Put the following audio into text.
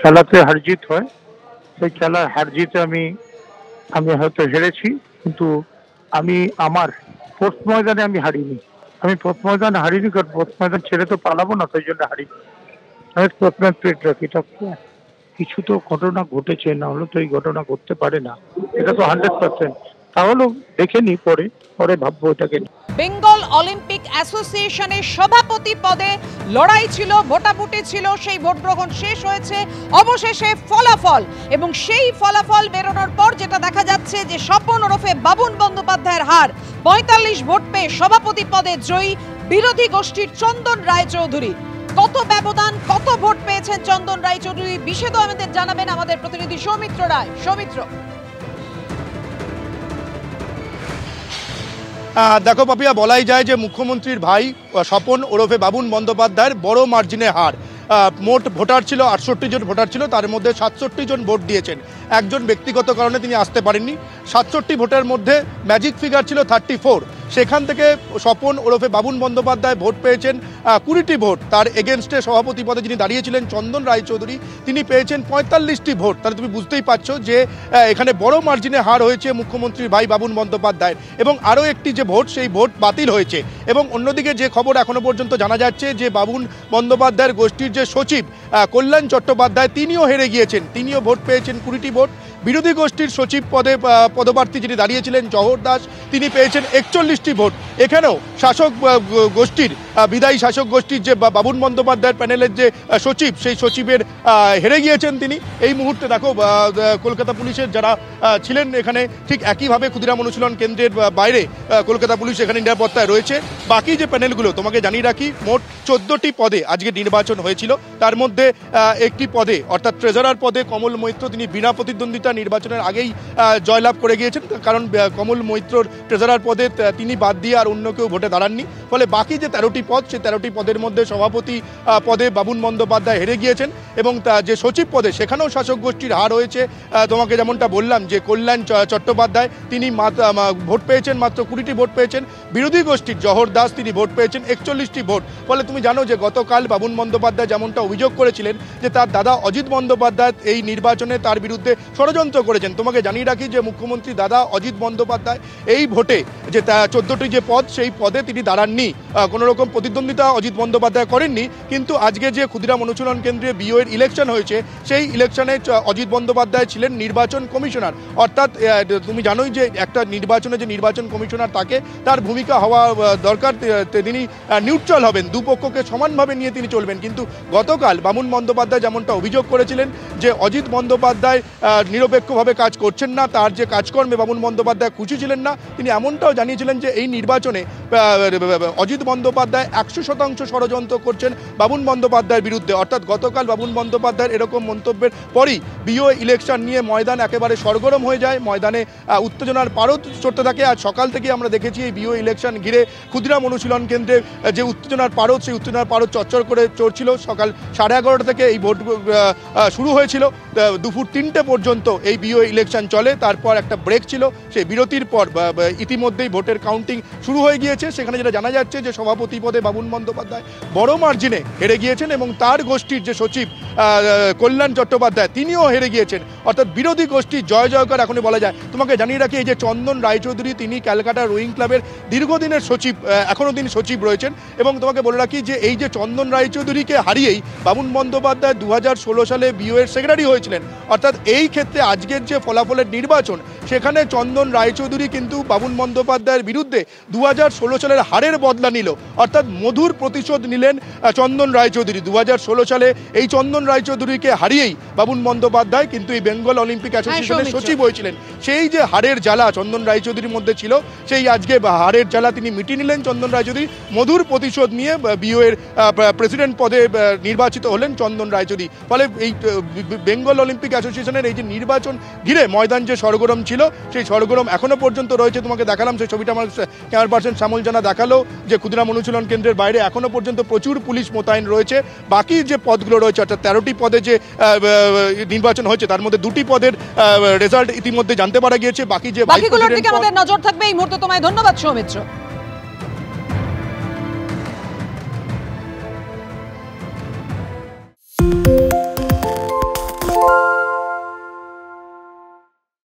খেলাতে হার জিত হয়, সেই খেলার হার জিতে আমি আমি হয়তো হেরেছি, কিন্তু আমি আমার পোস্ট ময়দানে আমি হারিনি। আমি পোস্ট ময়দানে হারিনি, কারণ পোস্ট ময়দান ছেড়ে তো পালাবো না, তাই জন্য হারিনি। আমি পোস্ট ময়দান পেট রাখি। এটা কিছু তো ঘটনা ঘটেছে, না হলে তো এই ঘটনা ঘটতে পারে না। এটা তো 100%। তাহলেও দেখে নি, পরে পরে ভাববো এটাকে। বেঙ্গল অলিম্পিক অ্যাসোসিয়েশনের সভাপতি পদে লড়াই ছিল, ভোটাভুটি ছিল, সেই ভোট গ্রহণ শেষ হয়েছে। অবশেষে ফলাফল, এবং সেই ফলাফল বেরোনোর পর যেটা দেখা যাচ্ছে যে স্বপন ওরফে বাবুন বন্দ্যোপাধ্যায়ের হার। ৪৫ ভোট পেয়ে সভাপতি পদে জয়ী বিরোধী গোষ্ঠীর চন্দন রায়চৌধুরী। কত ব্যবধান, কত ভোট পেয়েছেন চন্দন রায়চৌধুরী, বিশদ আমাদের জানাবেন আমাদের প্রতিনিধি সৌমিত্র রায়। সৌমিত্র। দেখো পাপিয়া, বলাই যায় যে মুখ্যমন্ত্রীর ভাই স্বপন ওরফে বাবুন বন্দ্যোপাধ্যায়ের বড় মার্জিনে হার। মোট ভোটার ছিল ৬৮ জন ভোটার ছিল, তার মধ্যে ৬৭ জন ভোট দিয়েছেন। একজন ব্যক্তিগত কারণে তিনি আসতে পারেননি। ৬৭ ভোটের মধ্যে ম্যাজিক ফিগার ছিল 34। সেখান থেকে স্বপন ওরফে বাবুন বন্দ্যোপাধ্যায় ভোট পেয়েছেন ২০টি ভোট। তার এগেনস্টে সভাপতি পদে যিনি দাঁড়িয়েছিলেন চন্দন রায়চৌধুরী, তিনি পেয়েছেন ৪৫টি ভোট। তাহলে তুমি বুঝতেই পারছো যে এখানে বড় মার্জিনে হার হয়েছে মুখ্যমন্ত্রীর ভাই বাবুন বন্দ্যোপাধ্যায়ের। এবং আরও একটি যে ভোট, সেই ভোট বাতিল হয়েছে। এবং অন্যদিকে যে খবর এখনো পর্যন্ত জানা যাচ্ছে যে বাবুন বন্দ্যোপাধ্যায়ের গোষ্ঠীর যে সচিব কল্যাণ চট্টোপাধ্যায়, তিনিও হেরে গিয়েছেন। তিনিও ভোট পেয়েছেন ২০টি ভোট। বিরোধী গোষ্ঠীর সচিব পদে পদপ্রার্থী যিনি দাঁড়িয়েছিলেন জহর দাস, তিনি পেয়েছেন ৪১টি ভোট। এখানেও শাসক গোষ্ঠীর বিদায়ী শাসক গোষ্ঠীর যে বাবুন বন্দ্যোপাধ্যায়ের প্যানেলের যে সচিব, সেই সচিবের হেরে গিয়েছেন তিনি। এই মুহূর্তে দেখো কলকাতা পুলিশের যারা ছিলেন এখানে, ঠিক একইভাবে ক্ষুদিরাম অনুশীলন কেন্দ্রের বাইরে কলকাতা পুলিশ এখানে নিরাপত্তায় রয়েছে। বাকি যে প্যানেলগুলো তোমাকে জানিয়ে রাখি, মোট ১৪টি পদে আজকে নির্বাচন হয়েছিল। তার মধ্যে একটি পদে অর্থাৎ ট্রেজারার পদে কমল মৈত্র, তিনি বিনা প্রতিদ্বন্দ্বিতা নির্বাচনের আগেই জয়লাভ করে গিয়েছেন। কারণ কমল মৈত্রর ট্রেজারার পদে তিনি বাদ দিয়ে আর অন্য কেউ ভোটে দাঁড়াননি। ফলে বাকি যে ১৩টি পদ, সেই ১৩টি পদের মধ্যে সভাপতি পদে বাবুন বন্দ্যোপাধ্যায় হেরে গিয়েছেন। এবং যে সচিব পদে সেখানেও শাসক গোষ্ঠীর হার হয়েছে। তোমাকে যেমনটা বললাম যে কল্যাণ চট্টোপাধ্যায়, তিনি ভোট পেয়েছেন মাত্র ২০টি ভোট পেয়েছেন। বিরোধী গোষ্ঠীর জহর দাস, তিনি ভোট পেয়েছেন ৪১টি ভোট। ফলে তুমি জানো যে গতকাল বাবুন বন্দ্যোপাধ্যায় যেমনটা অভিযোগ করেছিলেন যে তার দাদা অজিত বন্দ্যোপাধ্যায় এই নির্বাচনে তার বিরুদ্ধে ষড়যন্ত্র করেছেন। তোমাকে জানিয়ে রাখি যে মুখ্যমন্ত্রী দাদা অজিত বন্দ্যোপাধ্যায় এই ভোটে যে ১৪টি যে পদ, সেই পদে তিনি দাঁড়াননি, কোনো রকম প্রতিদ্বন্দ্বিতা অজিত বন্দ্যোপাধ্যায় করেননি। কিন্তু আজকে যে ক্ষুদিরাম অনুশীলন কেন্দ্রে বিওএর ইলেকশন হয়েছে, সেই ইলেকশনে অজিত বন্দ্যোপাধ্যায় ছিলেন নির্বাচন কমিশনার। অর্থাৎ তুমি জানোই যে একটা নির্বাচনে যে নির্বাচন কমিশনার থাকে, তার ভূমিকা হওয়া দরকার, তিনি নিউট্রাল হবেন, দুপক্ষকে সমানভাবে নিয়ে তিনি চলবেন। কিন্তু গতকাল বাবুন বন্দ্যোপাধ্যায় যেমনটা অভিযোগ করেছিলেন যে অজিত বন্দ্যোপাধ্যায় নিরপেক্ষভাবে কাজ করছেন না, তার যে কাজকর্মে বাবুন বন্দ্যোপাধ্যায় খুশি ছিলেন না। তিনি এমনটাও জানিয়েছিলেন যে এই নির্বাচনে অজিত বন্দ্যোপাধ্যায় ১০০% ষড়যন্ত্র করছেন বাবুন বন্দ্যোপাধ্যায়ের বিরুদ্ধে। অর্থাৎ গতকাল বাবুন বন্দ্যোপাধ্যায়ের এরকম মন্তব্যের পরই বিও ইলেকশন নিয়ে ময়দান একেবারে সরগরম হয়ে যায়। ময়দানে উত্তেজনার পারদ চড়তে থাকে। আজ সকাল থেকে আমরা দেখেছি এই বিও ইলেকশন ঘিরে ক্ষুদিরাম অনুশীলন কেন্দ্রে যে উত্তেজনার পারদ, সেই উত্তেজনার পারদ চচ্চর করে চড়ছিল। সকাল 11:30 থেকে এই ভোট শুরু হয়েছিল, দুপুর 3টে পর্যন্ত এই বিও ইলেকশন চলে। তারপর একটা ব্রেক ছিল, সেই বিরতির পর ইতিমধ্যেই ভোটের কাউন্টিং শুরু হয়ে গিয়েছে। সেখানে যেটা জানা যাচ্ছে যে সভাপতি পদে বাবুন বন্দ্যোপাধ্যায় বড় মার্জিনে হেরে গিয়েছেন, এবং তার গোষ্ঠীর যে সচিব কল্যাণ চট্টোপাধ্যায়, তিনিও হেরে গিয়েছেন। অর্থাৎ বিরোধী গোষ্ঠীর জয় জয়কার এখনই বলা যায়। তোমাকে জানিয়ে রাখি এই যে চন্দন রায়চৌধুরী, তিনি ক্যালকাটা রোয়িং ক্লাবের দীর্ঘদিনের সচিব, এখনও তিনি সচিব রয়েছেন। এবং তোমাকে বলে রাখি যে এই যে চন্দন রায়চৌধুরীকে হারিয়েই বাবুন বন্দ্যোপাধ্যায় 2016 সালে বিওএর সেক্রেটারি হয়েছিলেন। অর্থাৎ এই ক্ষেত্রে আজকের যে ফলাফলের নির্বাচন, সেখানে চন্দন রায়চৌধুরী কিন্তু বাবুন বন্দ্যোপাধ্যায়ের বিরুদ্ধে 2016 সালের হারের বদলা নিল। অর্থাৎ মধুর প্রতিশোধ নিলেন চন্দন রায়চৌধুরী। 2016 সালে এই চন্দন রায়চৌধুরীকে হারিয়েই বাবুন বন্দ্যোপাধ্যায় কিন্তু এই বেঙ্গল অলিম্পিক অ্যাসোসিয়েশনের সচিব হয়েছিলেন। সেই যে হারের জ্বালা চন্দন রায়চৌধুরীর মধ্যে ছিল, সেই আজকে হারের জ্বালা তিনি মিটিয়ে নিলেন চন্দন রায়চৌধুরী। মধুর প্রতিশোধ নিয়ে বিওএর প্রেসিডেন্ট পদে নির্বাচিত হলেন চন্দন রায়চৌধুরী। ফলে এই বেঙ্গল অলিম্পিক অ্যাসোসিয়েশনের এই যে নির্বাচন ঘিরে ময়দান যে সরগরম ছিল, সেই সরগরম এখনো পর্যন্ত রয়েছে। তোমাকে দেখালাম সেই ছবিটা, আমার ক্যামেরা পার্সন শ্যামল জানা দেখালো যে ক্ষুদিরাম অনুশীলন কেন্দ্রের বাইরে এখনো পর্যন্ত প্রচুর পুলিশ মোতায়েন রয়েছে। বাকি যে পদগুলো রয়েছে, অর্থাৎ 13টি পদে যে নির্বাচন হয়েছে, তার মধ্যে 2টি পদের রেজাল্ট ইতিমধ্যে জানতে পারা গিয়েছে। বাকিগুলোর দিকে আমাদের নজর থাকবে। এই মুহূর্তে তোমায় ধন্যবাদ সৌমিত্র।